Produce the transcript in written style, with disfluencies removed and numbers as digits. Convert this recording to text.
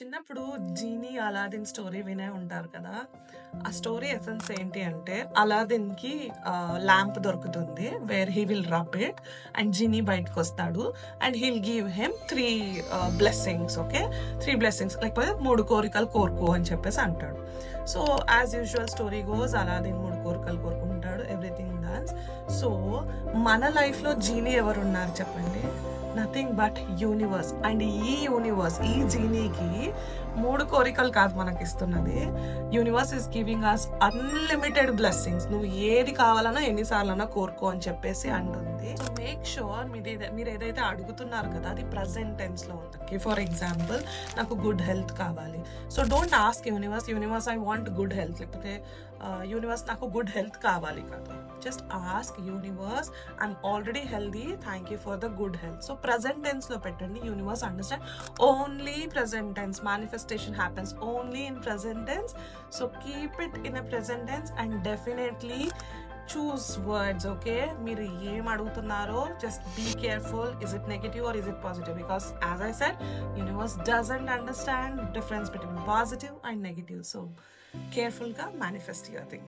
చిన్నప్పుడు genie Aladdin story వినే ఉంటారు కదా. ఆ స్టోరీ ఎసెన్స్ ఏంటి అంటే అలాదిన్ కి ల్యాంప్ దొరుకుతుంది where he will rub it and genie బయటకు వస్తాడు and he'll give him three blessings. Okay, three blessings లేకపోతే మూడు కోరికలు కోరుకో అని చెప్పేసి అంటాడు. So as usual story goes Aladdin మూడు కోరికలు కోరుకుంటాడు, ఎవ్రీథింగ్ డాన్స్. సో మన లైఫ్ లో జీనీ ఎవరు ఉన్నారు చెప్పండి? Nothing but universe. అండ్ ఈ యూనివర్స్ ఈ జీనీకి మూడు కోరికలు కాదు మనకి ఇస్తున్నది. Universe is giving us unlimited blessings. నువ్వు ఏది కావాలన్నా ఎన్నిసార్లన్నా కోరుకో అని చెప్పేసి అంటుంది. సో మేక్ షూర్ మీరు ఏదైతే అడుగుతున్నారు కదా అది ప్రజెంట్ టెన్స్ లో ఉంది. ఫర్ ఎగ్జాంపుల్, నాకు గుడ్ హెల్త్ కావాలి. So don't ask universe I want good health, లేకపోతే యూనివర్స్ నాకు గుడ్ హెల్త్ కావాలి కాదు. Just ask universe I'm already healthy, thank you for the good health. So present tense లో పెట్టండి. Universe understand only present tense. manifestation happens only in present tense, so keep it in a present tense and definitely choose words. Okay, మీరు ఏం అడుగుతున్నారో just be careful, is it negative or is it positive? Because as I said, universe doesn't understand difference between positive and negative, so careful గా manifest your thing.